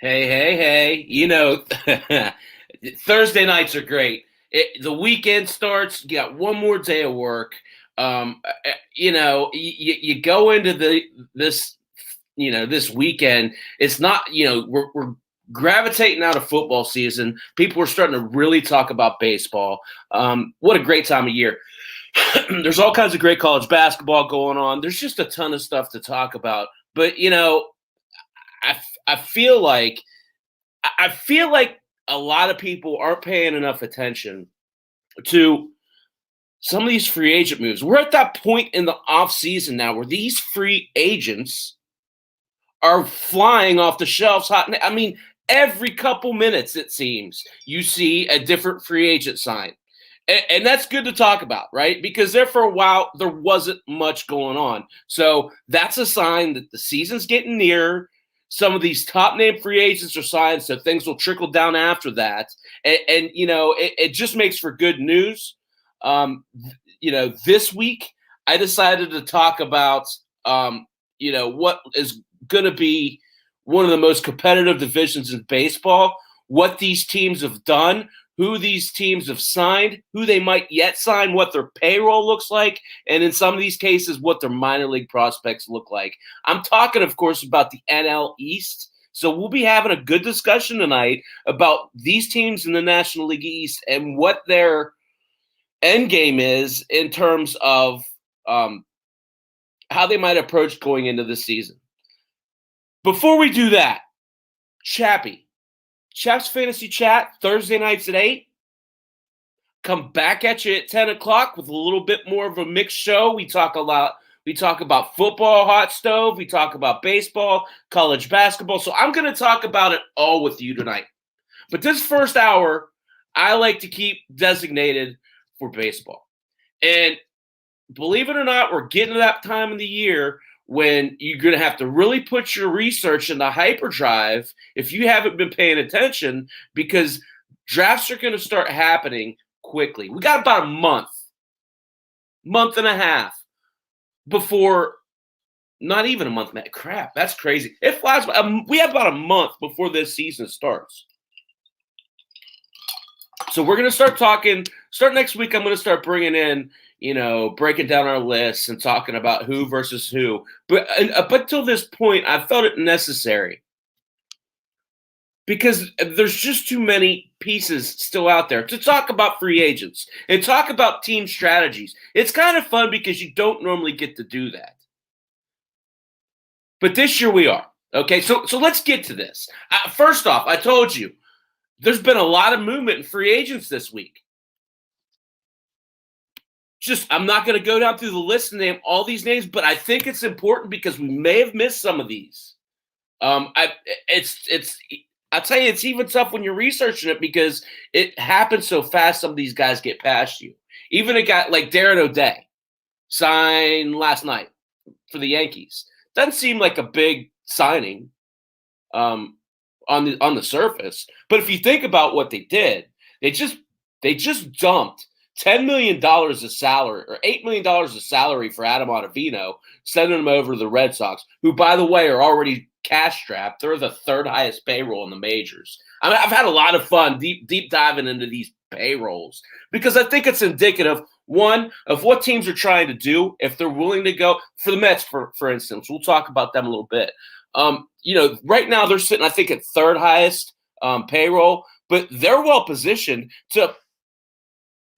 Hey, hey, hey. Thursday nights are great. The weekend starts, you got one more day of work. You go into this weekend. It's not, we're gravitating out of football season. People are starting to really talk about baseball. What a great time of year. There's all kinds of great college basketball going on. There's just a ton of stuff to talk about. But, I, I feel like I feel like a lot of people aren't paying enough attention to some of these free agent moves. We're at that point in the offseason now where these free agents are flying off the shelves hot. I mean, every couple minutes, it seems, you see a different free agent sign. And that's good to talk about, right? Because there for a while, there wasn't much going on. So that's a sign that the season's getting near. Some of these top name free agents are signed, so things will trickle down after that. It just makes for good news. This week, I decided to talk about, what is going to be one of the most competitive divisions in baseball, what these teams have done, who these teams have signed, who they might yet sign, what their payroll looks like, and in some of these cases, what their minor league prospects look like. I'm talking, of course, about the NL East. So we'll be having a good discussion tonight about these teams in the National League East and what their end game is in terms of how they might approach going into the season. Before we do that, Chap's Fantasy Chat, Thursday nights at 8. Come back at you at 10 o'clock with a little bit more of a mixed show. We talk about football, hot stove. We talk about baseball, college basketball. So I'm going to talk about it all with you tonight. But this first hour, I like to keep designated for baseball. And believe it or not, we're getting to that time of the year when you're going to have to really put your research into hyperdrive if you haven't been paying attention, because drafts are going to start happening quickly. We got about a month and a half before, not even a month, man. Crap, that's crazy. It flies by. We have about a month before this season starts. So we're going to start next week. I'm going to start bringing in, breaking down our lists and talking about who versus who. But up until this point, I felt it necessary because there's just too many pieces still out there to talk about free agents and talk about team strategies. It's kind of fun because you don't normally get to do that. But this year we are. Okay, so let's get to this. First off, I told you, there's been a lot of movement in free agents this week. I'm not going to go down through the list and name all these names, but I think it's important because we may have missed some of these. I'll tell you, it's even tough when you're researching it because it happens so fast. Some of these guys get past you. Even a guy like Darren O'Day signed last night for the Yankees. Doesn't seem like a big signing on the surface, but if you think about what they did, they just dumped $10 million of salary or $8 million of salary for Adam Ottavino, sending him over to the Red Sox, who, by the way, are already cash strapped. They're the third highest payroll in the majors. I mean, I've had a lot of fun deep diving into these payrolls because I think it's indicative, one, of what teams are trying to do if they're willing to go. For the Mets, for instance, we'll talk about them a little bit. Right now they're sitting, I think, at third highest payroll, but they're well positioned to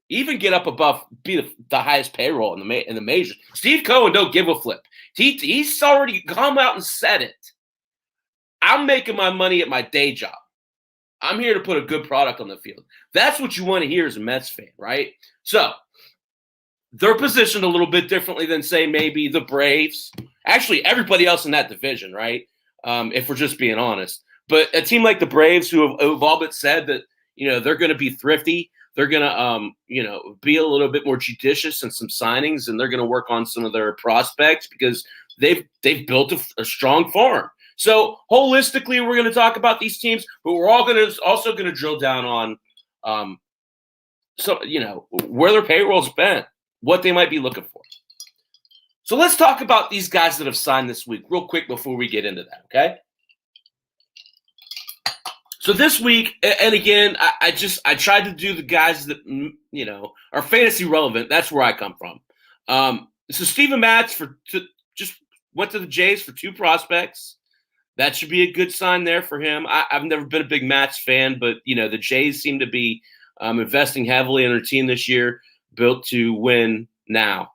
even get up above, be the highest payroll in the majors. Steve Cohen don't give a flip. He's already come out and said it. I'm making my money at my day job. I'm here to put a good product on the field. That's what you want to hear as a Mets fan, right? So they're positioned a little bit differently than, say, maybe the Braves. Actually, everybody else in that division, right? If we're just being honest. But a team like the Braves, who have all but said that, they're going to be thrifty. They're going to, be a little bit more judicious in some signings, and they're going to work on some of their prospects because they've built a strong farm. So holistically, we're going to talk about these teams, but we're also going to drill down on, where their payroll's been, what they might be looking for. So let's talk about these guys that have signed this week real quick before we get into that, okay? So this week, and again, I tried to do the guys that are fantasy relevant. That's where I come from. So Steven Matz just went to the Jays for 2 prospects. That should be a good sign there for him. I've never been a big Matz fan, but the Jays seem to be investing heavily in their team this year, built to win now.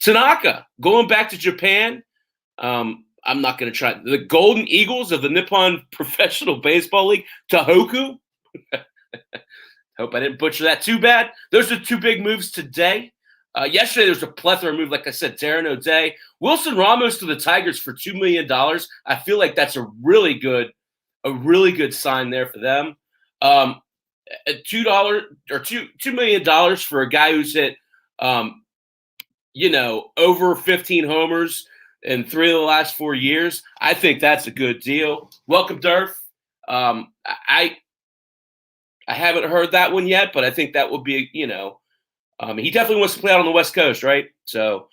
Tanaka going back to Japan. I'm not going to try the Golden Eagles of the Nippon Professional Baseball League. Tohoku. Hope I didn't butcher that too bad. Those are 2 big moves today. Yesterday there was a plethora of moves, like I said, Darren O'Day, Wilson Ramos to the Tigers for $2 million. I feel like that's a really good sign there for them. $2 or $2 million for a guy who's hit over 15 homers in 3 of the last 4 years. I think that's a good deal. Welcome, Durf. I haven't heard that one yet, but I think that would be, he definitely wants to play out on the West Coast, right? So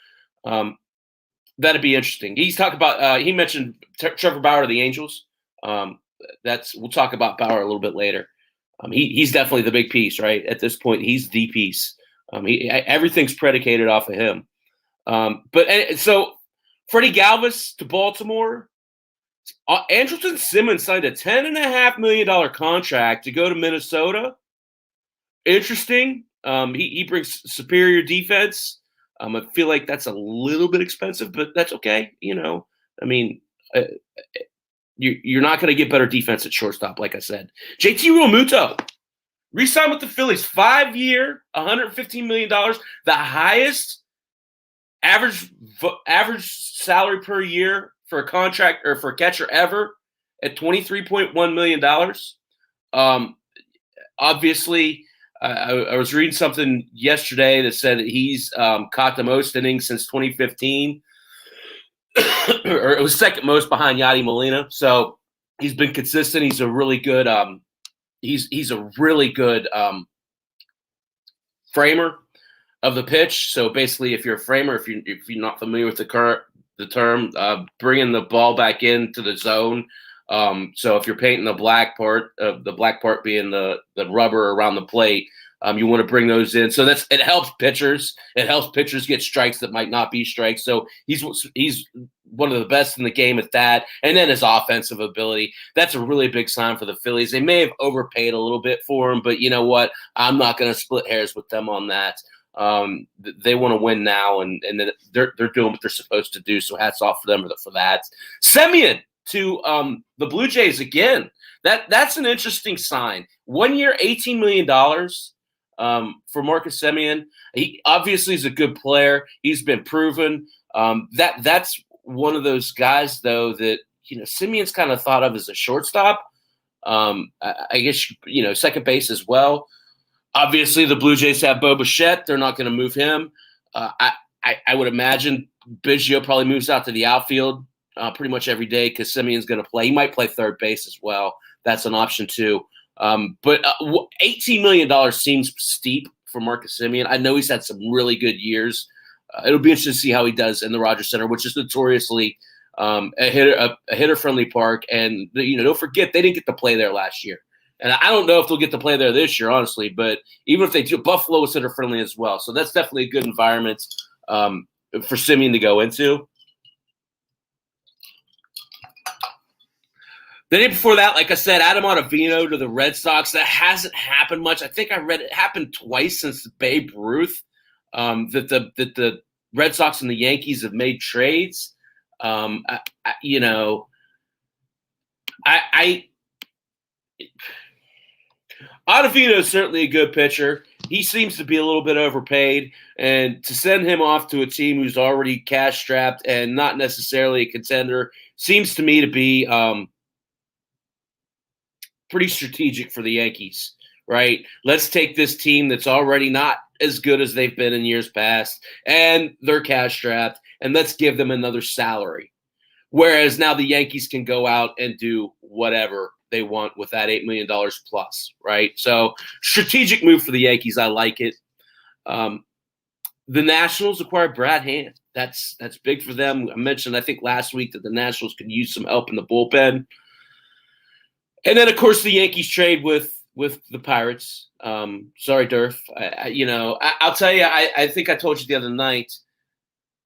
that'd be interesting. He's talking about he mentioned Trevor Bauer of the Angels. We'll talk about Bauer a little bit later. He's definitely the big piece, right? At this point, he's the piece. Everything's predicated off of him. So Freddie Galvis to Baltimore. Andrelton Simmons signed a $10.5 million contract to go to Minnesota. Interesting. He brings superior defense. I feel like that's a little bit expensive, but that's okay. You're not going to get better defense at shortstop, like I said. JT Realmuto re-signed with the Phillies, 5-year, $115 million, the highest average salary per year for a contract or for a catcher ever at $23.1 million. Obviously, I was reading something yesterday that said that he's caught the most innings since 2015, or it was second most behind Yadi Molina. So he's been consistent. He's a really good he's a really good framer of the pitch. So basically, if you're a framer, if you're not familiar with the term, bringing the ball back into the zone. So if you're painting the black part being the rubber around the plate, you want to bring those in. So it helps pitchers. It helps pitchers get strikes that might not be strikes. So he's one of the best in the game at that. And then his offensive ability, that's a really big sign for the Phillies. They may have overpaid a little bit for him, but you know what? I'm not going to split hairs with them on that. They want to win now, and they're doing what they're supposed to do. So hats off for them for that. Semien to the Blue Jays again. That's an interesting sign. 1 year, $18 million for Marcus Semien. He obviously is a good player. He's been proven. That's one of those guys though that Semien's kind of thought of as a shortstop. I guess second base as well. Obviously, the Blue Jays have Bo Bichette. They're not going to move him. I would imagine Biggio probably moves out to the outfield pretty much every day because Semien's going to play. He might play third base as well. That's an option too. But $18 million seems steep for Marcus Semien. I know he's had some really good years. It'll be interesting to see how he does in the Rogers Center, which is notoriously a hitter-friendly park. And don't forget they didn't get to play there last year. And I don't know if they'll get to play there this year, honestly. But even if they do, Buffalo is hitter-friendly as well. So that's definitely a good environment for Semien to go into. The day before that, like I said, Adam Ottavino to the Red Sox. That hasn't happened much. I think I read it happened twice since Babe Ruth that the Red Sox and the Yankees have made trades. Ottavino is certainly a good pitcher. He seems to be a little bit overpaid, and to send him off to a team who's already cash-strapped and not necessarily a contender seems to me to be pretty strategic for the Yankees, right? Let's take this team that's already not as good as they've been in years past, and they're cash-strapped, and let's give them another salary. Whereas now the Yankees can go out and do whatever they want with that $8 million plus, right? So strategic move for the Yankees. I like it. The Nationals acquired Brad Hand. That's big for them. I mentioned, I think last week, that the Nationals could use some help in the bullpen. And then, of course, the Yankees trade with the Pirates. Sorry, Durf. I'll tell you. I think I told you the other night.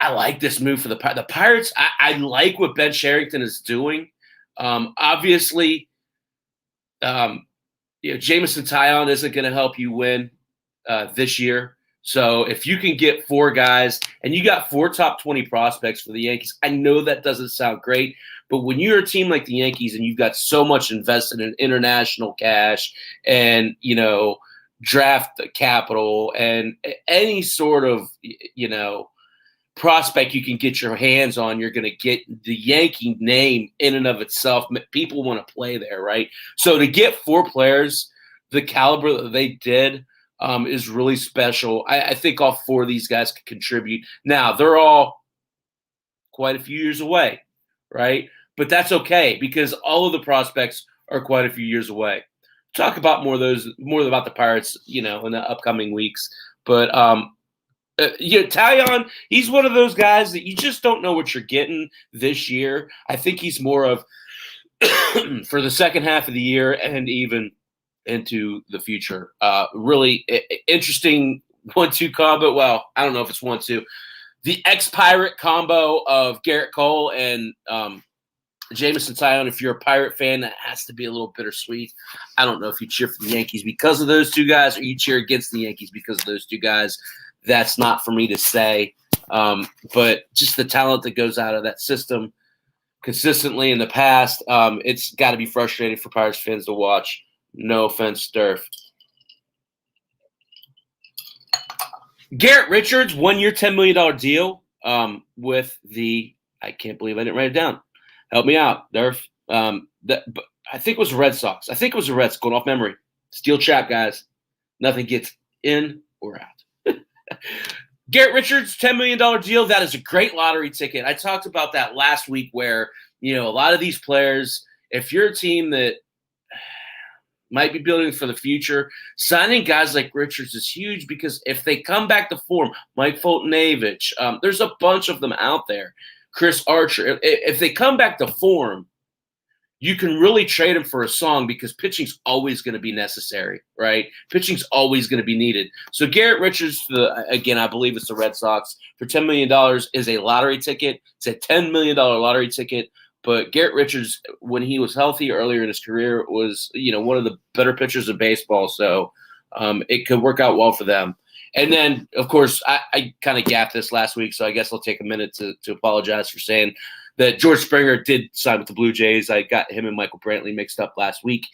I like this move for the Pirates. I like what Ben Sherrington is doing. Obviously, Jameson Taillon isn't going to help you win this year. So if you can get 4 guys and you got 4 top 20 prospects for the Yankees, I know that doesn't sound great, but when you're a team like the Yankees and you've got so much invested in international cash and, draft capital and any sort of, prospect you can get your hands on, you're going to get the Yankee name in and of itself. People want to play there, right? So to get 4 players, the caliber that they did, is really special. I think all 4 of these guys can contribute. Now, they're all quite a few years away, right? But that's okay because all of the prospects are quite a few years away. Talk about more about the Pirates, in the upcoming weeks. But Taillon, he's one of those guys that you just don't know what you're getting this year. I think he's more of for the second half of the year and even into the future. Really interesting 1-2 combo. Well, I don't know if it's 1-2. The ex-Pirate combo of Garrett Cole and Jameson Taillon. If you're a Pirate fan, that has to be a little bittersweet. I don't know if you cheer for the Yankees because of those 2 guys or you cheer against the Yankees because of those 2 guys. That's not for me to say. But just the talent that goes out of that system consistently in the past, it's got to be frustrating for Pirates fans to watch. No offense, Durf. Garrett Richards, 1-year, $10 million deal with the – I can't believe I didn't write it down. Help me out, Durf. I think it was the Red Sox. I think it was the Reds, going off memory. Steel Chap, guys. Nothing gets in or out. Garrett Richards, $10 million deal. That is a great lottery ticket. I talked about that last week where, a lot of these players, if you're a team that might be building for the future, signing guys like Richards is huge because if they come back to form, Mike Foltynewicz, there's a bunch of them out there. Chris Archer, if they come back to form, you can really trade them for a song because pitching's always going to be necessary, right? Pitching's always going to be needed. So Garrett Richards, again, I believe it's the Red Sox, for $10 million is a lottery ticket. It's a $10 million lottery ticket. But Garrett Richards, when he was healthy earlier in his career, was one of the better pitchers of baseball. So it could work out well for them. And then, of course, I kind of gapped this last week, so I guess I'll take a minute to apologize for saying that George Springer did sign with the Blue Jays. I got him and Michael Brantley mixed up last week.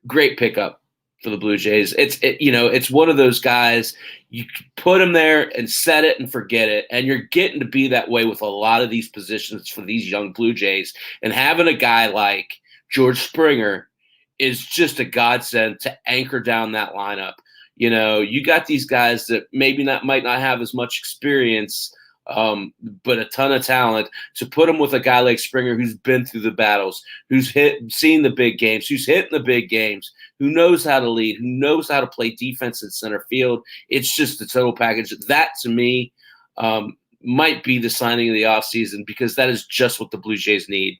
Great pickup for the Blue Jays. It's one of those guys, you put him there and set it and forget it. And you're getting to be that way with a lot of these positions for these young Blue Jays. And having a guy like George Springer is just a godsend to anchor down that lineup. You got these guys that might not have as much experience, but a ton of talent. To put them with a guy like Springer who's been through the battles, who's seen the big games, who's hitting the big games, who knows how to lead, who knows how to play defense in center field. It's just the total package. That, to me, might be the signing of the offseason because that is just what the Blue Jays need.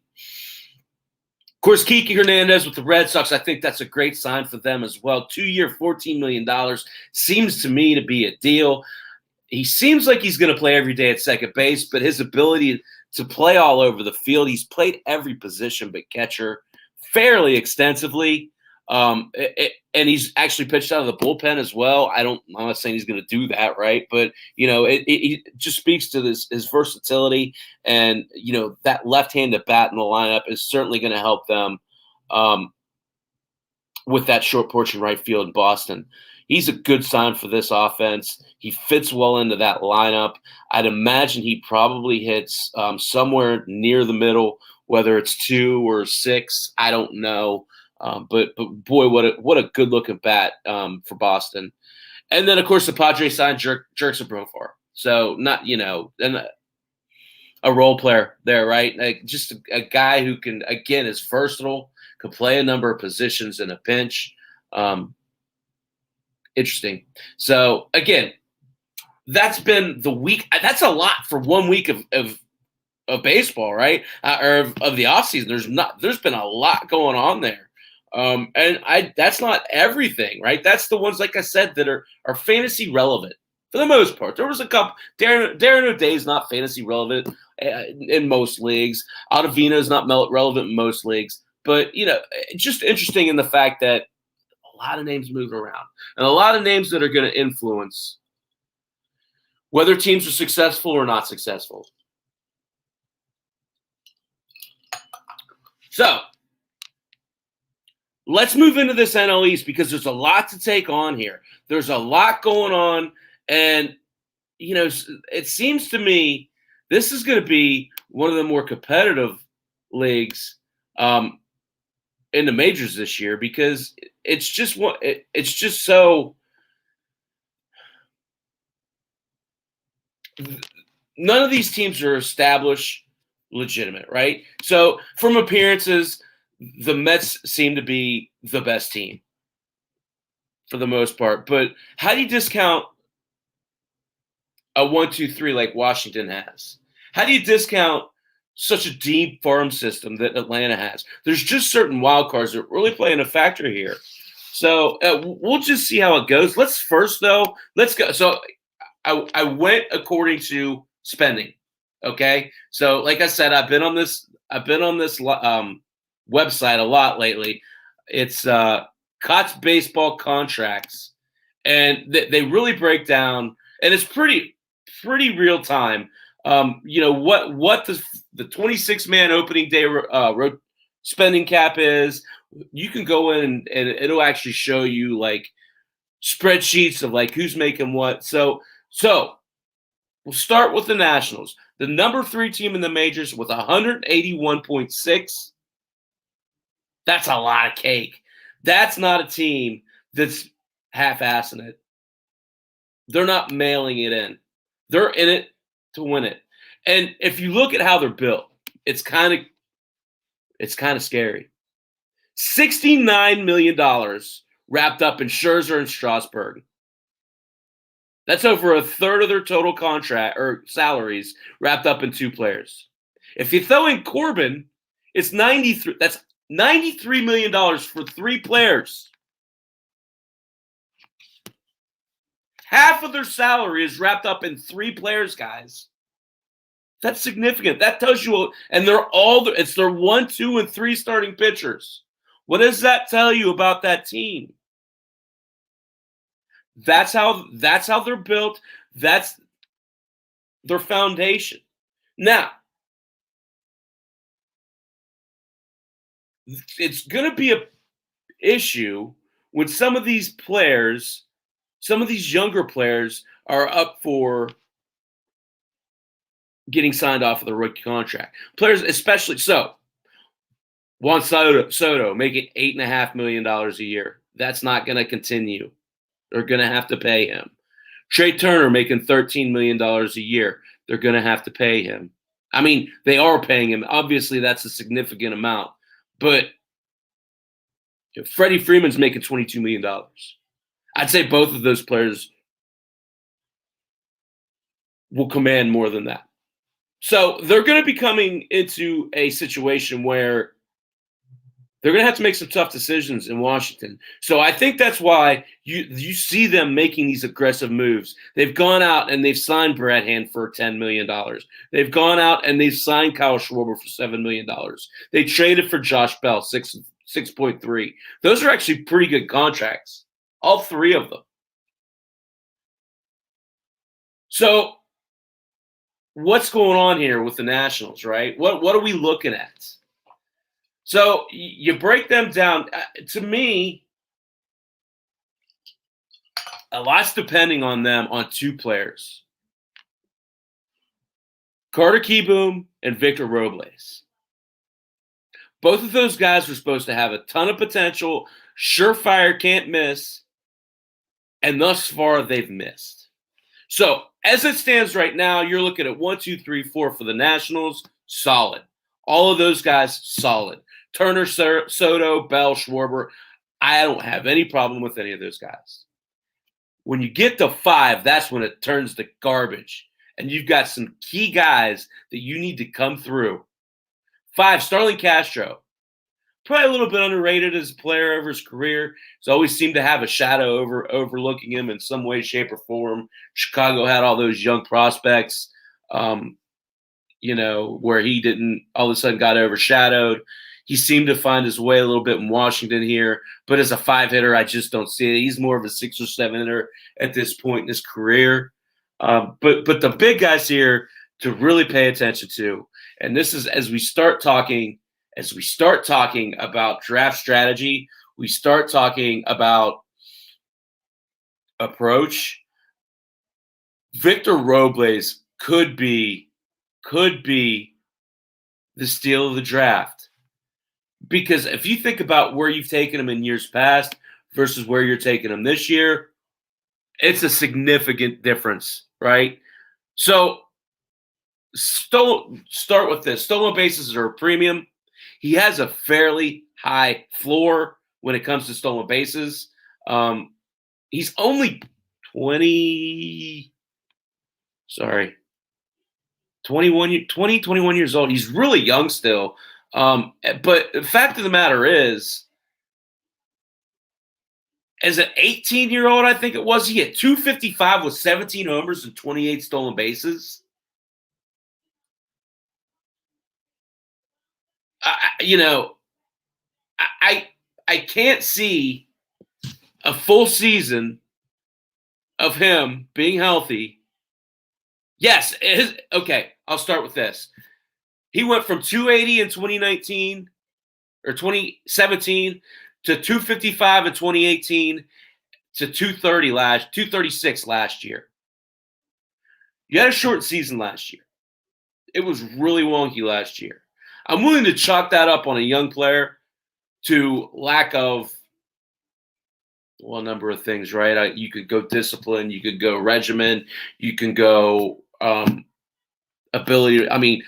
Of course, Kiki Hernandez with the Red Sox, I think that's a great sign for them as well. 2-year, $14 million seems to me to be a deal. He seems like he's going to play every day at second base, but his ability to play all over the field, he's played every position but catcher fairly extensively. And he's actually pitched out of the bullpen as well. I'm not saying he's going to do that, right? But, it just speaks to his versatility. And, that left-handed bat in the lineup is certainly going to help them with that short porch in right field in Boston. He's a good sign for this offense. He fits well into that lineup. I'd imagine he probably hits somewhere near the middle, whether it's 2 or 6. I don't know. But boy, what a good looking bat for Boston. And then of course the Padres signed Jurickson Profar. So not and a role player there, right? Like just a guy who can is versatile, can play a number of positions in a pinch. Interesting. So again, that's been the week. That's a lot for 1 week of of baseball, right? Or of the offseason. There's been a lot going on there. And that's not everything, right? That's the ones, like I said, that are fantasy relevant for the most part. There was a couple. Darren O'Day's not fantasy relevant in most leagues. Ottavino's not relevant in most leagues. But it's just interesting in the fact that a lot of names move around and a lot of names that are going to influence whether teams are successful or not successful. So let's move into this NL East because there's a lot to take on here. There's a lot going on. And, it seems to me this is going to be one of the more competitive leagues in the majors this year because it's just so none of these teams are established legitimate, right? So from appearances, the Mets seem to be the best team for the most part. But how do you discount a 1-2-3 like Washington has? How do you discount such a deep farm system that Atlanta has? There's just certain wild cards that really play in a factor here. So we'll just see how it goes. Let's go. So I went according to spending. Okay. So like I said, I've been on this website a lot lately. It's Cots Baseball Contracts, and they really break down, and it's pretty real time. What the 26-man opening day spending cap is. You can go in and it'll actually show you like spreadsheets of like who's making what. So we'll start with the Nationals, the number 3 team in the majors with 181.6. That's a lot of cake. That's not a team that's half-assing it. They're not mailing it in. They're in it to win it. And if you look at how they're built, it's kind of scary. $69 million wrapped up in Scherzer and Strasburg. That's over a third of their total contract or salaries wrapped up in 2 players. If you throw in Corbin, it's 93. That's $93 million for 3 players. Half of their salary is wrapped up in 3 players, guys. That's significant. That tells you, and it's their 1, 2, and 3 starting pitchers. What does that tell you about that team? That's how they're built. That's their foundation. Now, it's going to be an issue when some of these players, some of these younger players are up for getting signed off of the rookie contract. Players, especially so. Juan Soto making $8.5 million a year. That's not going to continue. They're going to have to pay him. Trey Turner making $13 million a year. They're going to have to pay him. I mean, they are paying him. Obviously, that's a significant amount. But Freddie Freeman's making $22 million. I'd say both of those players will command more than that. So they're going to be coming into a situation where they're going to have to make some tough decisions in Washington. So I think that's why you see them making these aggressive moves. They've gone out and they've signed Brad Hand for $10 million. They've gone out and they've signed Kyle Schwarber for $7 million. They traded for Josh Bell, 6.3. Those are actually pretty good contracts, all 3 of them. So what's going on here with the Nationals, right? What are we looking at? So you break them down. To me, a lot's depending on them on 2 players. Carter Kieboom and Victor Robles. Both of those guys are supposed to have a ton of potential, surefire, can't miss, and thus far they've missed. So as it stands right now, you're looking at 1, 2, 3, 4 for the Nationals, solid. All of those guys, solid. Turner, Soto, Bell, Schwarber, I don't have any problem with any of those guys. When you get to 5, that's when it turns to garbage. and you've got some key guys that you need to come through. 5, Starling Castro. Probably a little bit underrated as a player over his career. He's always seemed to have a shadow overlooking him in some way, shape, or form. Chicago had all those young prospects, where he didn't all of a sudden got overshadowed. He seemed to find his way a little bit in Washington here, but as a 5-hitter, I just don't see it. He's more of a 6 or 7-hitter at this point in his career. But the big guys here to really pay attention to, and this is as we start talking about draft strategy, we start talking about approach. Victor Robles could be the steal of the draft. Because if you think about where you've taken him in years past versus where you're taking him this year, it's a significant difference, right? So start with this. Stolen bases are a premium. He has a fairly high floor when it comes to stolen bases. He's only 21 years old. He's really young still. But the fact of the matter is, as an 18-year-old, I think it was, he hit 255 with 17 homers and 28 stolen bases. I can't see a full season of him being healthy. Yes, okay, I'll start with this. He went from 280 in 2019 or 2017 to 255 in 2018 to 236 last year. You had a short season last year. It was really wonky last year. I'm willing to chalk that up on a young player to lack of, a number of things, right? You could go discipline, you could go regimen, you can go ability. I mean,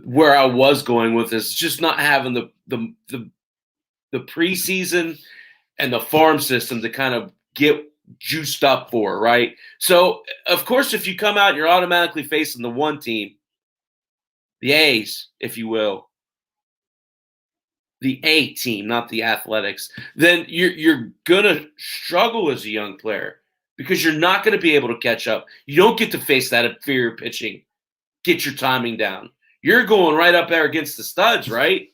where I was going with this is just not having the preseason and the farm system to kind of get juiced up for, right? So, of course, if you come out and you're automatically facing the one team, the A's, if you will, the A team, not the Athletics, then you're going to struggle as a young player because you're not going to be able to catch up. You don't get to face that inferior pitching, get your timing down. You're going right up there against the studs, right?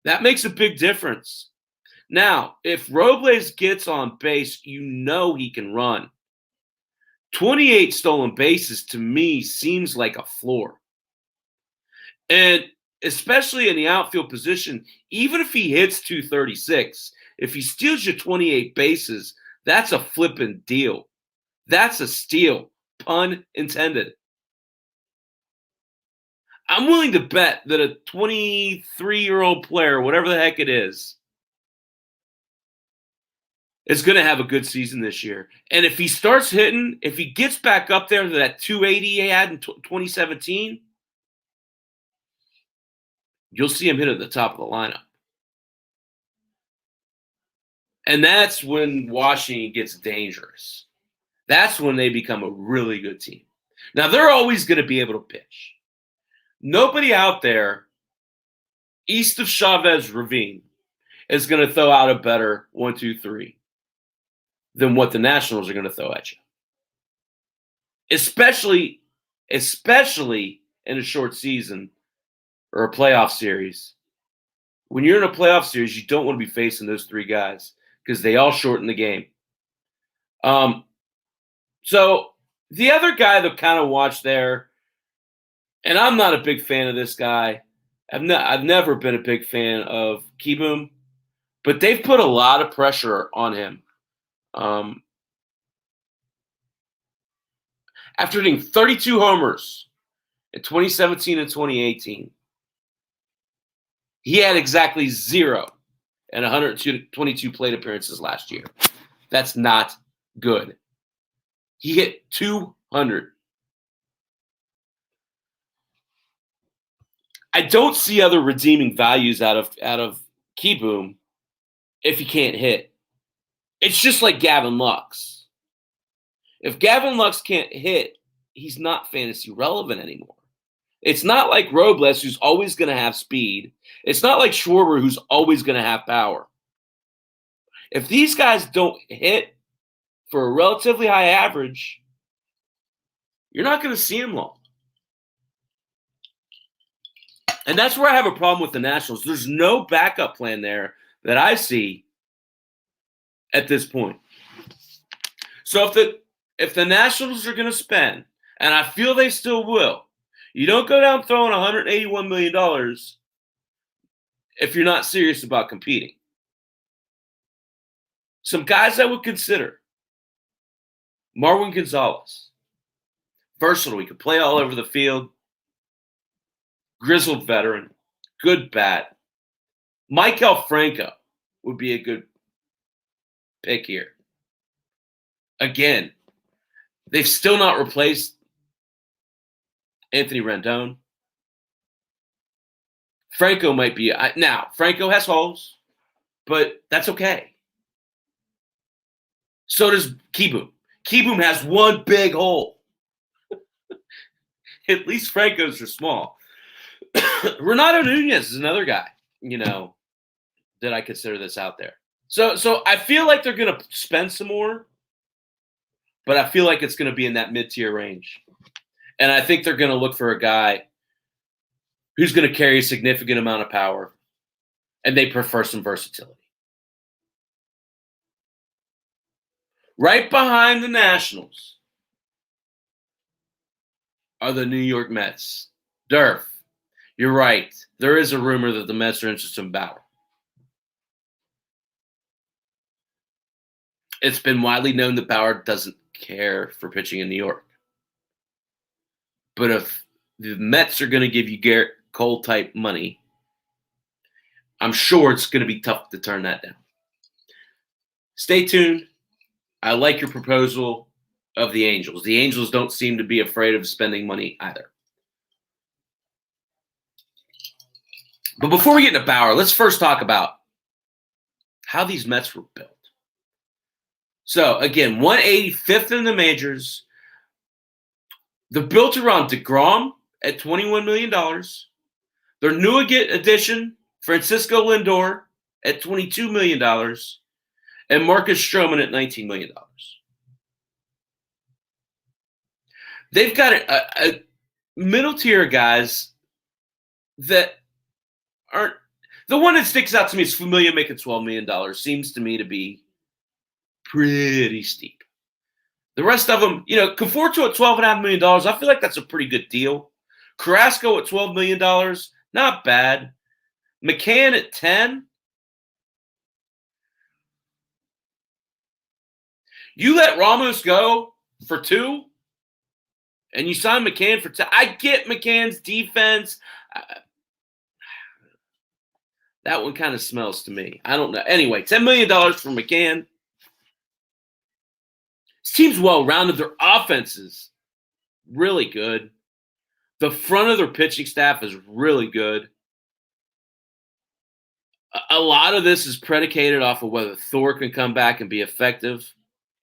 That makes a big difference. Now, if Robles gets on base, you know he can run. 28 stolen bases to me seems like a floor. And especially in the outfield position, even if he hits 236, if he steals you 28 bases, that's a flippin' deal. That's a steal, pun intended. I'm willing to bet that a 23-year-old player, whatever the heck it is going to have a good season this year. And if he starts hitting, if he gets back up there to that 280 he had in 2017, you'll see him hit at the top of the lineup. And that's when Washington gets dangerous. That's when they become a really good team. Now, they're always going to be able to pitch. Nobody out there east of Chavez Ravine is going to throw out a better 1-2-3 than what the Nationals are going to throw at you. Especially in a short season or a playoff series. When you're in a playoff series, you don't want to be facing those three guys because they all shorten the game. So the other guy to kind of watch there, and I'm not a big fan of this guy. I've never been a big fan of Kieboom, but they've put a lot of pressure on him. After hitting 32 homers in 2017 and 2018, he had exactly 0 in 122 plate appearances last year. That's not good. He hit 200. I don't see other redeeming values out of Kieboom if he can't hit. It's just like Gavin Lux. If Gavin Lux can't hit, he's not fantasy relevant anymore. It's not like Robles, who's always going to have speed. It's not like Schwarber, who's always going to have power. If these guys don't hit for a relatively high average, you're not going to see him long. And that's where I have a problem with the Nationals. There's no backup plan there that I see at this point. So if the Nationals are going to spend, and I feel they still will, you don't go down throwing $181 million if you're not serious about competing. Some guys I would consider: Marwin Gonzalez. Versatile. He could play all over the field. Grizzled veteran. Good bat. Maikel Franco would be a good pick here. Again, they've still not replaced Anthony Rendon. Franco might be. Now, Franco has holes, but that's okay. So does Kieboom. Kieboom has one big hole. At least Franco's are small. Renato Nunez is another guy, that I consider this out there. So I feel like they're going to spend some more, but I feel like it's going to be in that mid-tier range. And I think they're going to look for a guy who's going to carry a significant amount of power, and they prefer some versatility. Right behind the Nationals are the New York Mets. Durf, you're right. There is a rumor that the Mets are interested in Bauer. It's been widely known that Bauer doesn't care for pitching in New York. But if the Mets are going to give you Garrett Cole type money, I'm sure it's going to be tough to turn that down. Stay tuned. I like your proposal of the Angels. The Angels don't seem to be afraid of spending money either. But before we get into Bauer, let's first talk about how these Mets were built. So, again, 185th in the majors. They're built around DeGrom at $21 million. Their new addition, Francisco Lindor, at $22 million. And Marcus Stroman at $19 million. They've got a middle tier of guys that aren't. The one that sticks out to me is Familia making $12 million. Seems to me to be pretty steep. The rest of them, Conforto at $12.5 million, I feel like that's a pretty good deal. Carrasco at $12 million, not bad. McCann at 10. You let Ramos go for 2, and you sign McCann for 10. I get McCann's defense. That one kind of smells to me. I don't know. Anyway, $10 million for McCann. This team's well-rounded. Their offense is really good. The front of their pitching staff is really good. A lot of this is predicated off of whether Thor can come back and be effective,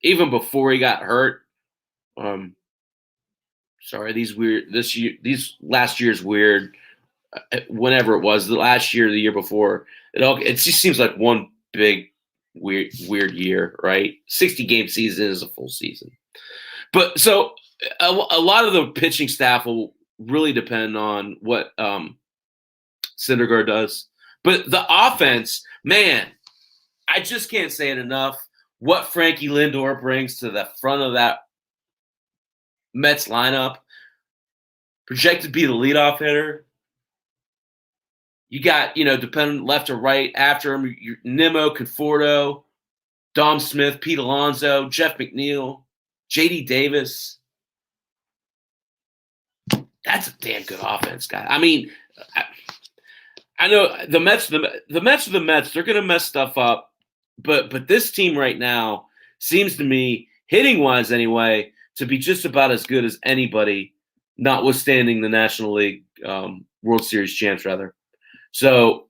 even before he got hurt. These last year's weird. Whenever it was, the last year, the year before, it just seems like one big weird year, right? 60-game season is a full season. But so a lot of the pitching staff will really depend on what Syndergaard does. But the offense, man, I just can't say it enough. What Frankie Lindor brings to the front of that Mets lineup, projected to be the leadoff hitter. You got, depending left or right after him, Nimmo, Conforto, Dom Smith, Pete Alonso, Jeff McNeil, J.D. Davis. That's a damn good offense, guy. I mean, I know the Mets are the Mets. They're going to mess stuff up. But this team right now seems to me, hitting-wise anyway, to be just about as good as anybody, notwithstanding the National League World Series champs, rather. So,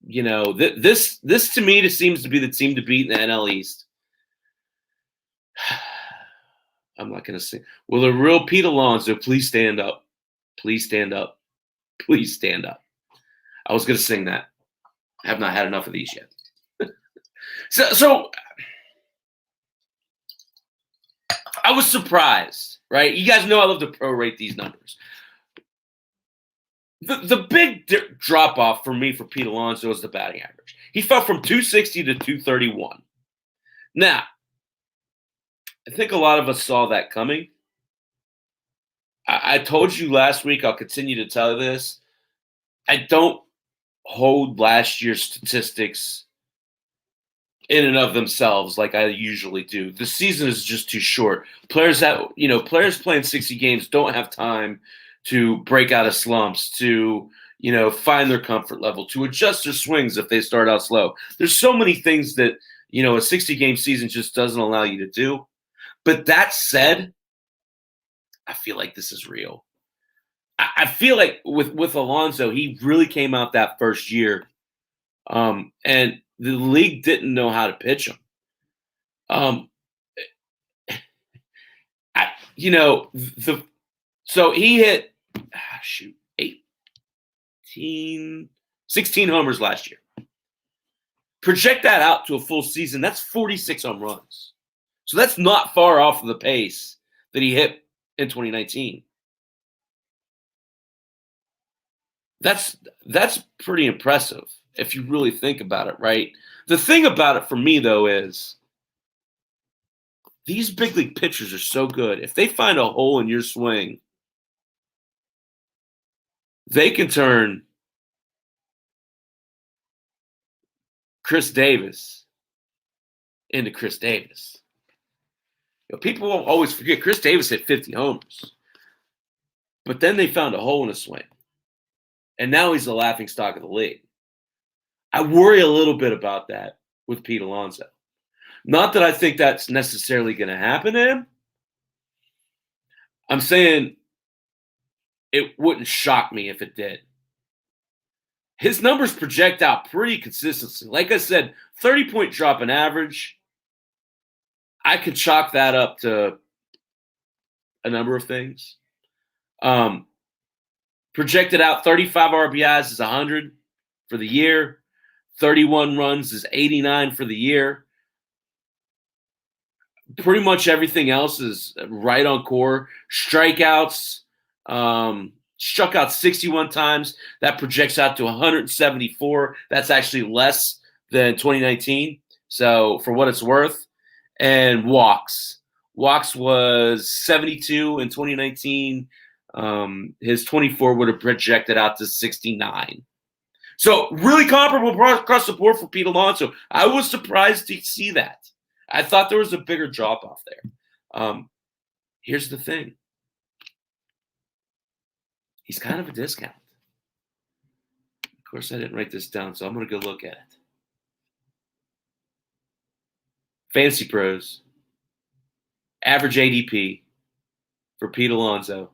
this to me just seems to be the team to beat in the NL East. I'm not going to sing. Will the real Pete Alonso please stand up? Please stand up. Please stand up. I was going to sing that. I have not had enough of these yet. So I was surprised, right? You guys know I love to prorate these numbers. The big drop off for me for Pete Alonso is the batting average. He fell from 260 to 231. Now, I think a lot of us saw that coming. I told you last week, I'll continue to tell you this. I don't hold last year's statistics in and of themselves like I usually do. The season is just too short. Players playing 60 games don't have time to break out of slumps, to, find their comfort level, to adjust their swings if they start out slow. There's so many things that, a 60-game season just doesn't allow you to do. But that said, I feel like this is real. I feel like with Alonso, he really came out that first year, and the league didn't know how to pitch him. So he hit 16 homers last year. Project that out to a full season, that's 46 home runs. So that's not far off of the pace that he hit in 2019. That's pretty impressive if you really think about it, right? The thing about it for me, though, is these big league pitchers are so good. If they find a hole in your swing, they can turn Chris Davis into Chris Davis. People will always forget Chris Davis hit 50 homers. But then they found a hole in his swing. And now he's the laughingstock of the league. I worry a little bit about that with Pete Alonso. Not that I think that's necessarily going to happen to him. I'm saying it wouldn't shock me if it did. His numbers project out pretty consistently. Like I said, 30-point drop in average. I could chalk that up to a number of things. Projected out 35 RBIs is 100 for the year. 31 runs is 89 for the year. Pretty much everything else is right on core. Strikeouts, struck out 61 times. That projects out to 174. That's actually less than 2019. So for what it's worth. And walks. Walks was 72 in 2019. His 24 would have projected out to 69. So really comparable across the board for Pete Alonso. I was surprised to see that. I thought there was a bigger drop-off there. Here's the thing. He's kind of a discount. Of course, I didn't write this down, so I'm going to go look at it. Fantasy Pros. Average ADP for Pete Alonso.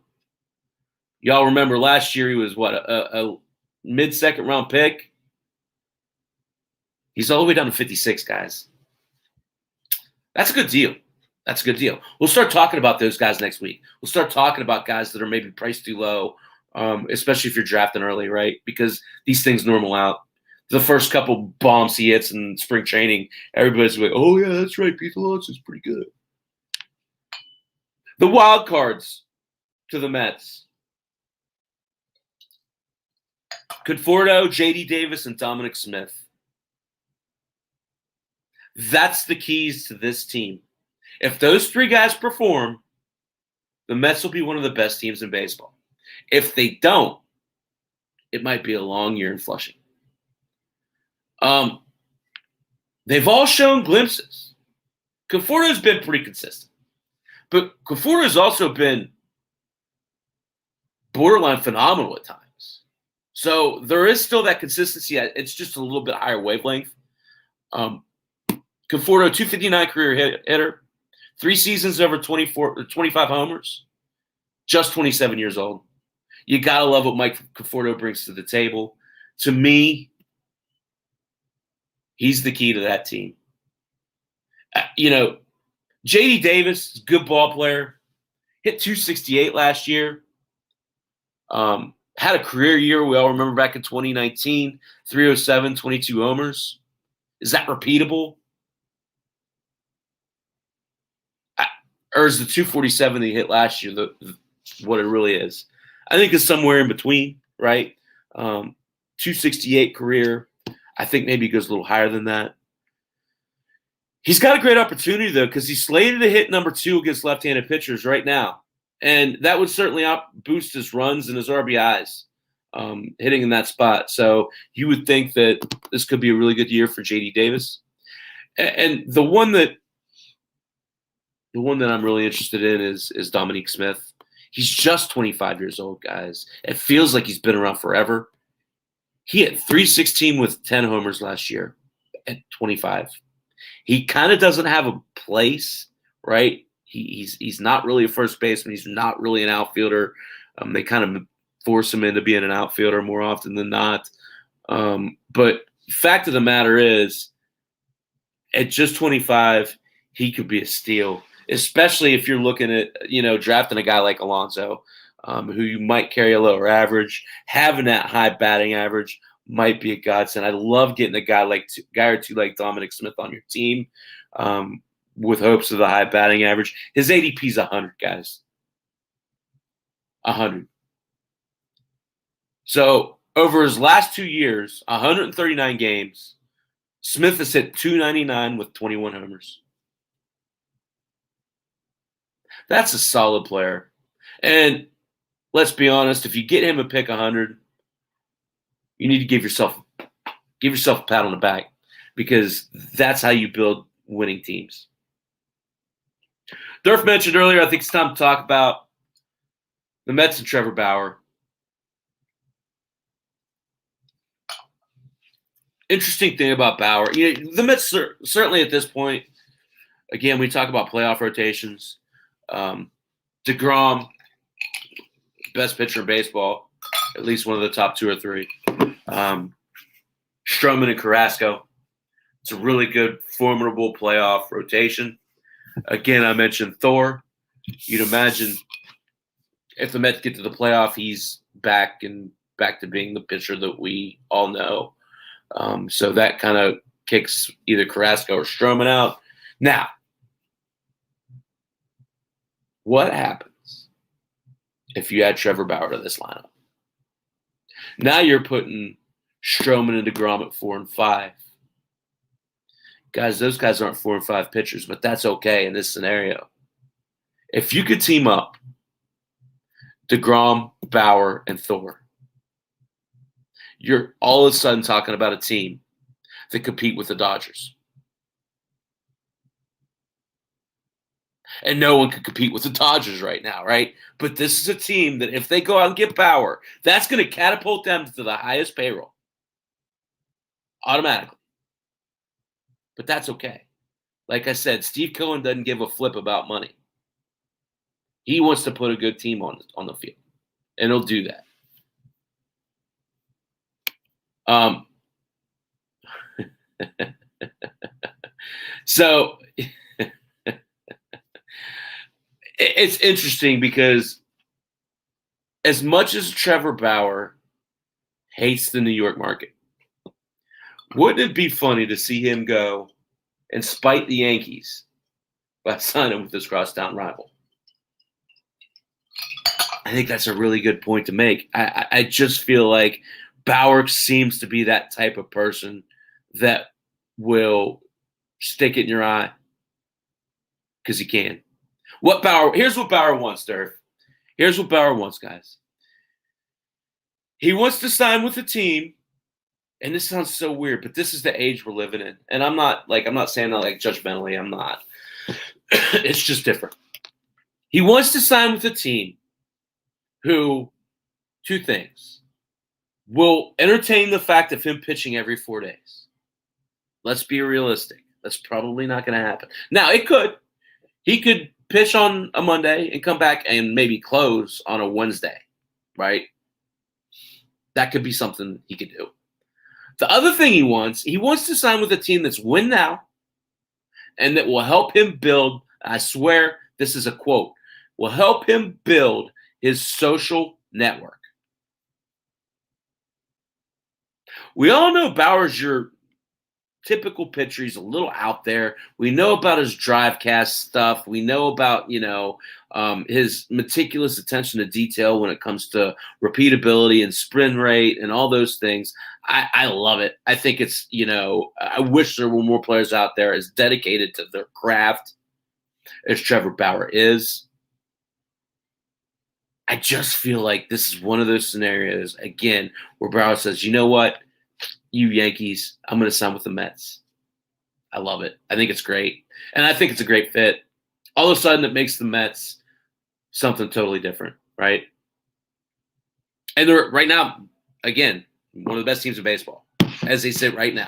Y'all remember last year he was, a mid-second round pick? He's all the way down to 56, guys. That's a good deal. That's a good deal. We'll start talking about those guys next week. We'll start talking about guys that are maybe priced too low, especially if you're drafting early, right? Because these things normal out. The first couple bombs he hits in spring training, everybody's like, oh, yeah, that's right. Pete Alonso's pretty good. The wild cards to the Mets. Conforto, J.D. Davis, and Dominic Smith. That's the keys to this team. If those three guys perform, the Mets will be one of the best teams in baseball. If they don't, it might be a long year in Flushing. They've all shown glimpses. Conforto's been pretty consistent. But Conforto's also been borderline phenomenal at times. So there is still that consistency. It's just a little bit higher wavelength. Conforto, 259 career hitter, 3 seasons over 25 homers, just 27 years old. You got to love what Mike Conforto brings to the table. To me, he's the key to that team. J.D. Davis is a good ball player. hit 268 last year. Had a career year. We all remember back in 2019, 307, 22 homers. Is that repeatable? Or is the 247 that he hit last year what it really is? I think it's somewhere in between, right? 268 career. I think maybe he goes a little higher than that. He's got a great opportunity, though, because he's slated to hit number 2 against left-handed pitchers right now. And that would certainly boost his runs and his RBIs, hitting in that spot. So you would think that this could be a really good year for J.D. Davis. And the one that I'm really interested in is Dominique Smith. He's just 25 years old, guys. It feels like he's been around forever. He hit 316 with 10 homers last year at 25. He kind of doesn't have a place, right? He's not really a first baseman. He's not really an outfielder. They kind of force him into being an outfielder more often than not. But fact of the matter is, at just 25, he could be a steal, especially if you're looking at, drafting a guy like Alonso, who you might carry a lower average. Having that high batting average might be a godsend. I love getting a guy or two like Dominic Smith on your team, with hopes of the high batting average. His ADP is 100, guys. 100. So over his last 2 years, 139 games, Smith has hit 299 with 21 homers. That's a solid player. And let's be honest, if you get him a pick 100, you need to give yourself a pat on the back, because that's how you build winning teams. Durf mentioned earlier, I think it's time to talk about the Mets and Trevor Bauer. Interesting thing about Bauer, the Mets certainly at this point, again, we talk about playoff rotations. DeGrom, best pitcher in baseball, at least one of the top 2 or 3. Stroman and Carrasco. It's a really good, formidable playoff rotation. Again, I mentioned Thor. You'd imagine if the Mets get to the playoff, he's back to being the pitcher that we all know. So that kind of kicks either Carrasco or Stroman out. Now, what happens if you add Trevor Bauer to this lineup? Now you're putting Stroman and DeGrom at 4 and 5. Guys, those guys aren't 4 and 5 pitchers, but that's okay in this scenario. If you could team up DeGrom, Bauer, and Thor, you're all of a sudden talking about a team that compete with the Dodgers. And no one can compete with the Dodgers right now, right? But this is a team that if they go out and get Bauer, that's going to catapult them to the highest payroll automatically. But that's okay. Like I said, Steve Cohen doesn't give a flip about money. He wants to put a good team on the field, and he'll do that. So it's interesting because as much as Trevor Bauer hates the New York market, wouldn't it be funny to see him go and spite the Yankees by signing with this crosstown rival? I think that's a really good point to make. I just feel like Bauer seems to be that type of person that will stick it in your eye because he can. Here's what Bauer wants, Durf. Here's what Bauer wants, guys. He wants to sign with a team, and this sounds so weird, but this is the age we're living in. And I'm not saying that like judgmentally. I'm not. It's just different. He wants to sign with a team who, 2 things, will entertain the fact of him pitching every 4 days. Let's be realistic. That's probably not going to happen. Now, it could. He could pitch on a Monday and come back and maybe close on a Wednesday, right? That could be something he could do. The other thing he wants to sign with a team that's win now and that will help him build, I swear this is a quote, will help him build his social network. We all know Bauer's your typical pitcher. He's a little out there. We know about his drive cast stuff. We know about, his meticulous attention to detail when it comes to repeatability and sprint rate and all those things. I love it. I think it's, I wish there were more players out there as dedicated to their craft as Trevor Bauer is. I just feel like this is one of those scenarios, again, where Bauer says, you know what, you Yankees, I'm going to sign with the Mets. I love it. I think it's great. And I think it's a great fit. All of a sudden, it makes the Mets something totally different, right? And they're right now, again, one of the best teams in baseball, as they sit right now.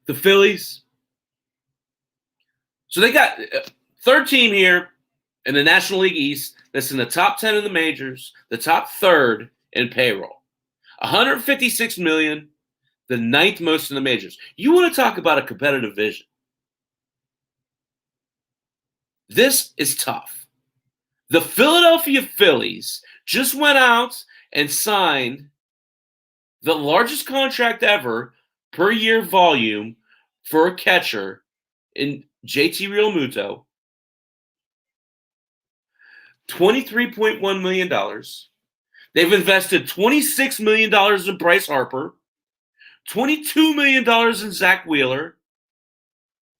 The Phillies. So they got third team here in the National League East that's in the top 10 of the majors, the top third in payroll. $156 million, the ninth most in the majors. You want to talk about a competitive division. This is tough. The Philadelphia Phillies just went out and signed the largest contract ever per year volume for a catcher in JT Realmuto. $23.1 million. They've invested $26 million in Bryce Harper, $22 million in Zach Wheeler.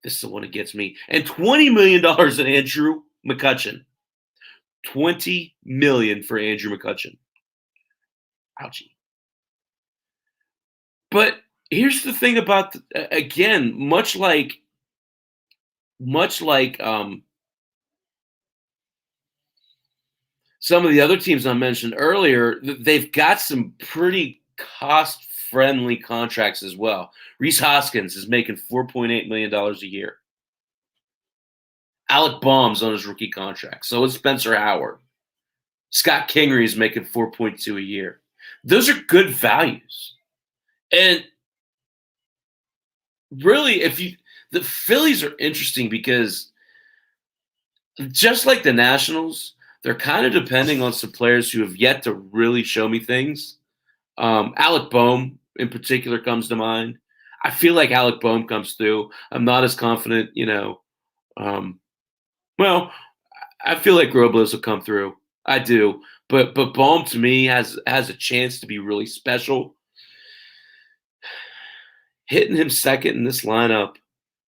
This is the one that gets me. And $20 million in Andrew McCutchen. $20 million for Andrew McCutchen. Ouchie. But here's the thing about, again, much like some of the other teams I mentioned earlier, they've got some pretty cost-friendly contracts as well. Rhys Hoskins is making $4.8 million a year. Alec Baum's on his rookie contract. So is Spencer Howard. Scott Kingery is making $4.2 a year. Those are good values. And really, the Phillies are interesting because just like the Nationals, they're kind of depending on some players who have yet to really show me things. Alec Bohm, in particular, comes to mind. I feel like Alec Bohm comes through. I'm not as confident, well, I feel like Robles will come through. I do. But Bohm, to me, has a chance to be really special. Hitting him second in this lineup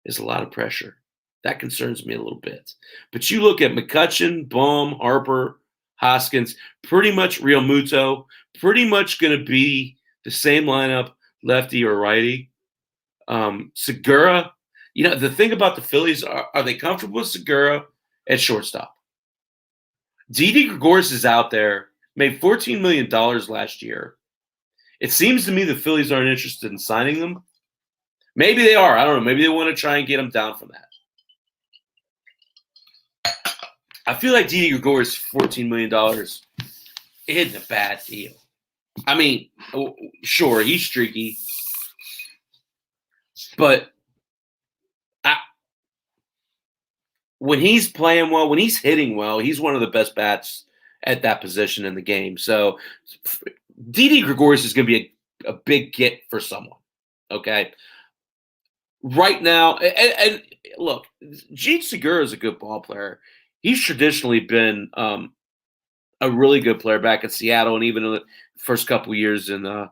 is a lot of pressure. That concerns me a little bit. But you look at McCutchen, Baum, Harper, Hoskins, pretty much Realmuto, pretty much going to be the same lineup, lefty or righty. Segura, the thing about the Phillies, are they comfortable with Segura at shortstop? Didi Gregorius is out there, made $14 million last year. It seems to me the Phillies aren't interested in signing them. Maybe they are. I don't know. Maybe they want to try and get him down from that. I feel like Didi Gregorius, $14 million, isn't a bad deal. I mean, sure, he's streaky. But when he's playing well, when he's hitting well, he's one of the best bats at that position in the game. So Didi Gregorius is going to be a big get for someone, okay? Right now, and look, Gene Segura is a good ball player. He's traditionally been a really good player back in Seattle, and even in the first couple of years in I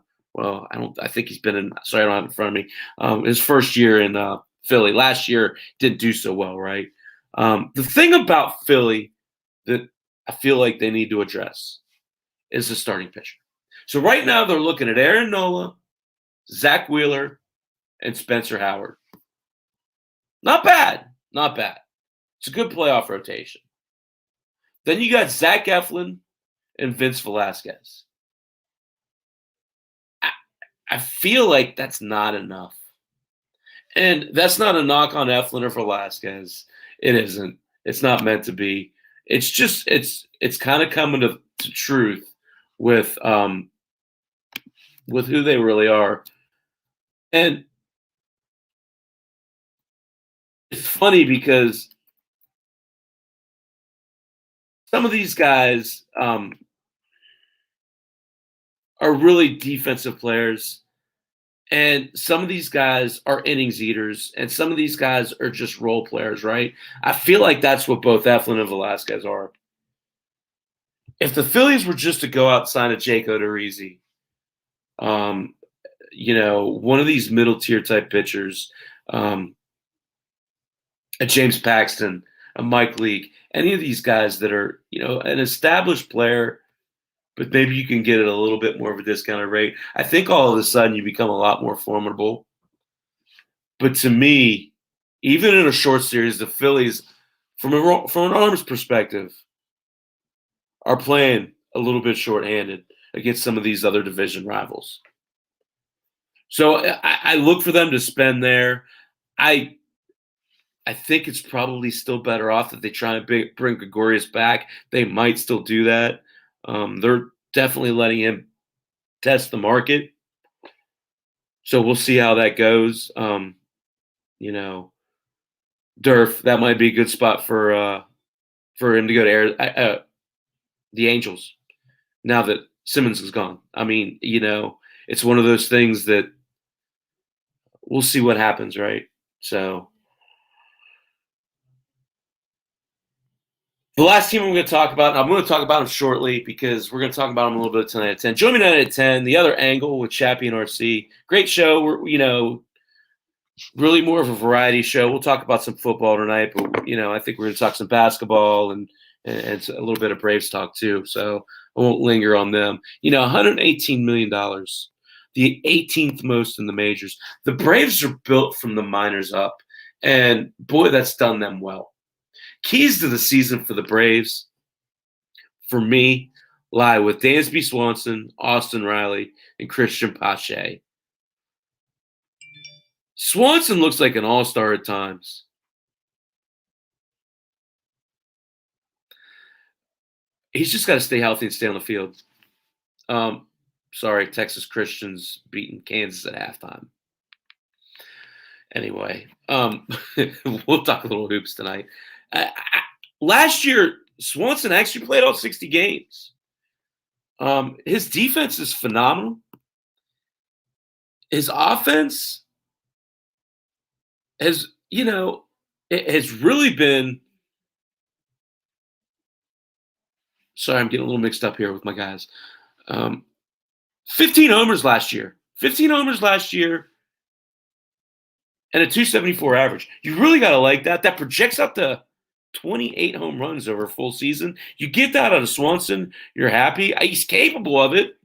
think he's been in. Sorry, I don't have it in front of me. His first year in Philly. Last year didn't do so well, right? The thing about Philly that I feel like they need to address is the starting pitcher. So right now they're looking at Aaron Nola, Zach Wheeler, and Spencer Howard. Not bad. Not bad. It's a good playoff rotation. Then you got Zach Eflin and Vince Velasquez. I feel like that's not enough. And that's not a knock on Eflin or Velasquez. It isn't. It's not meant to be. It's just it's kind of coming to truth with who they really are. And It's funny because some of these guys are really defensive players, and some of these guys are innings eaters, and some of these guys are just role players, right? I feel like that's what both Eflin and Velasquez are. If the Phillies were just to go out and sign a Jake Odorizzi, um, one of these middle tier type pitchers, um, a James Paxton, a Mike Leake, any of these guys that are, an established player, but maybe you can get it a little bit more of a discounted rate. I think all of a sudden you become a lot more formidable. But to me, even in a short series, the Phillies, from an arms perspective, are playing a little bit shorthanded against some of these other division rivals. So I look for them to spend there. I think it's probably still better off that they try and bring Gregorius back. They might still do that. They're definitely letting him test the market. So we'll see how that goes. Durf, that might be a good spot for him to go to the Angels now that Simmons is gone. I mean, it's one of those things that we'll see what happens, right? So the last team I'm going to talk about, and I'm going to talk about them shortly because we're going to talk about them a little bit tonight at 10. Join me tonight at 10, The Other Angle with Chappie and RC. Great show. We're, really more of a variety show. We'll talk about some football tonight, but, I think we're going to talk some basketball and a little bit of Braves talk too. So I won't linger on them. $118 million, the 18th most in the majors. The Braves are built from the minors up, and boy, that's done them well. Keys to the season for the Braves, for me, lie with Dansby Swanson, Austin Riley, and Christian Pache. Swanson looks like an all-star at times. He's just got to stay healthy and stay on the field. Sorry, Texas Christians beating Kansas at halftime. Anyway, we'll talk a little hoops tonight. Last year, Swanson actually played all 60 games. His defense is phenomenal. His offense has, it has really been. Sorry, I'm getting a little mixed up here with my guys. 15 homers last year. 15 homers last year and a 274 average. You really got to like that. That projects up to 28 home runs over a full season. You get that out of Swanson, you're happy. He's capable of it.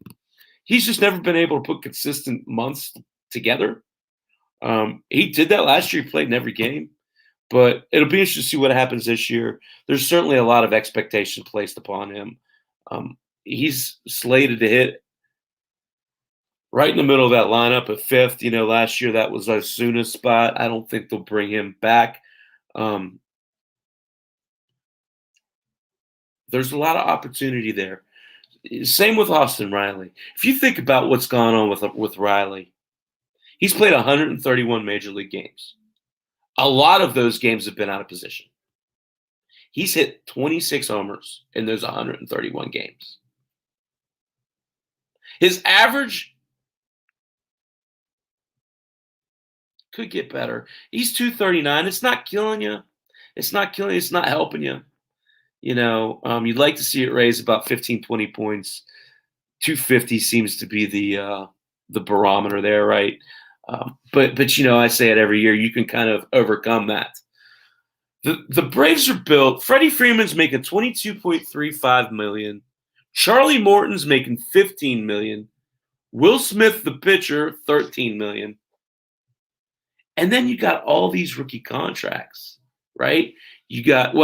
He's just never been able to put consistent months together. He did that last year. He played in every game. But it'll be interesting to see what happens this year. There's certainly a lot of expectation placed upon him. He's slated to hit right in the middle of that lineup at fifth. Last year that was Osuna's spot. I don't think they'll bring him back. There's a lot of opportunity there. Same with Austin Riley. If you think about what's gone on with Riley, he's played 131 major league games. A lot of those games have been out of position. He's hit 26 homers in those 131 games. His average could get better. He's 239. It's not killing you. It's not helping you. You'd like to see it raise about 15, 20 points. 250 seems to be the barometer there, right? But I say it every year. You can kind of overcome that. The Braves are built. Freddie Freeman's making $22.35 million. Charlie Morton's making $15 million. Will Smith, the pitcher, $13 million. And then you got all these rookie contracts, right? You got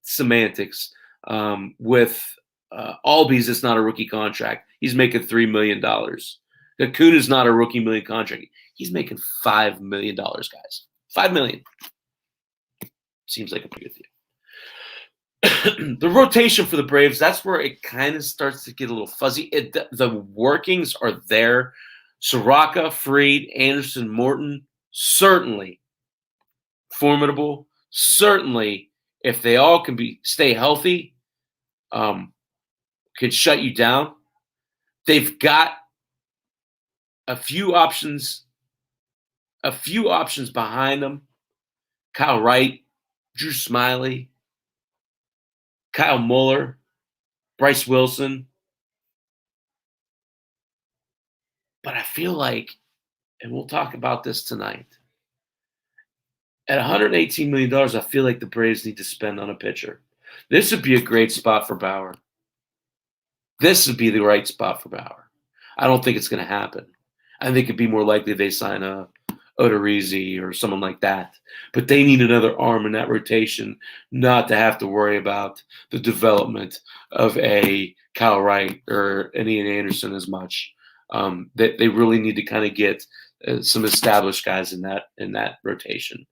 semantics. With Albies, it's not a rookie contract. He's making $3 million. Acuna's not a rookie million contract. He's making $5 million, guys. $5 million. Seems like a pretty good deal. The rotation for the Braves, that's where it kind of starts to get a little fuzzy. The workings are there. Soraka, Fried, Anderson, Morton, certainly formidable. Certainly, if they all can stay healthy, um, can shut you down. They've got a few options, behind them. Kyle Wright, Drew Smiley, Kyle Muller, Bryce Wilson. But I feel like, and we'll talk about this tonight, at $118 million, I feel like the Braves need to spend on a pitcher. This would be a great spot for Bauer. This would be the right spot for Bauer. I don't think it's going to happen. I think it'd be more likely they sign a Odorizzi or someone like that. But they need another arm in that rotation, not to have to worry about the development of a Kyle Wright or an Ian Anderson as much. They really need to kind of get some established guys in that rotation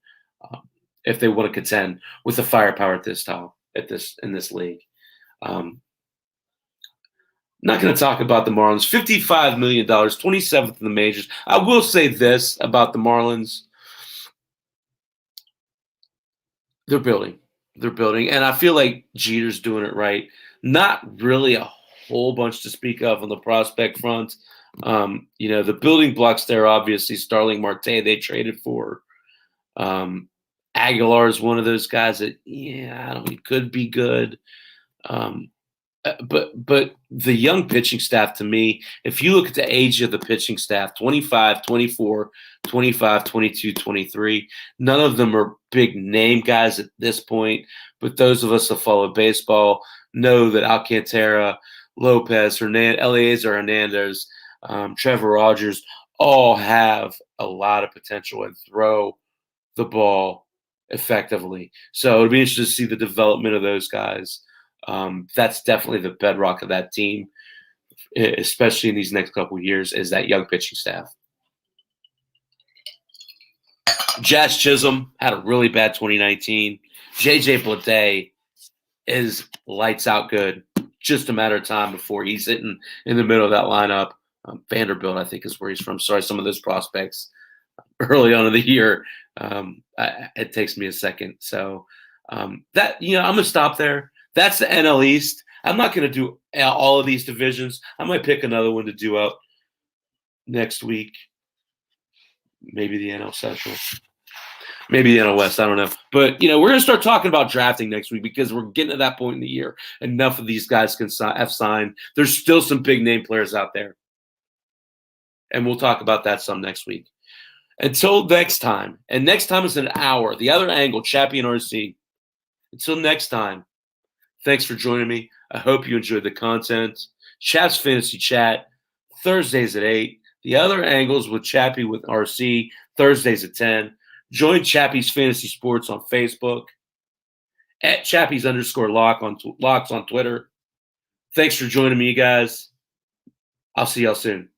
if they want to contend with the firepower at this time in this league. Not going to talk about the Marlins. $55 million, 27th in the majors. I will say this about the Marlins. They're building. And I feel like Jeter's doing it right. Not really a whole bunch to speak of on the prospect front. The building blocks there, obviously, Starling Marte they traded for. Aguilar is one of those guys that, he could be good. But the young pitching staff, to me, if you look at the age of the pitching staff, 25, 24, 25, 22, 23, none of them are big name guys at this point. But those of us that follow baseball know that Alcantara, Lopez, Eliezer Hernandez, Trevor Rogers all have a lot of potential and throw the ball effectively. So it'd be interesting to see the development of those guys. That's definitely the bedrock of that team, especially in these next couple of years, is that young pitching staff. Jazz Chisholm had a really bad 2019. JJ Bleday is lights out good. Just a matter of time before he's hitting in the middle of that lineup. Vanderbilt, I think, is where he's from. Sorry, some of those prospects early on in the year. It takes me a second. So I'm going to stop there. That's the NL East. I'm not going to do all of these divisions. I might pick another one to do out next week. Maybe the NL Central. Maybe the NL West. I don't know. But, we're going to start talking about drafting next week because we're getting to that point in the year. Enough of these guys have signed. There's still some big name players out there. And we'll talk about that some next week. Until next time. And next time is an hour. The other angle, Chappie and RC. Until next time. Thanks for joining me. I hope you enjoyed the content. Chap's Fantasy Chat, Thursdays at 8. The other angles with Chappie with RC, Thursdays at 10. Join Chappie's Fantasy Sports on Facebook. At Chappie's_locks on Twitter. Thanks for joining me, you guys. I'll see y'all soon.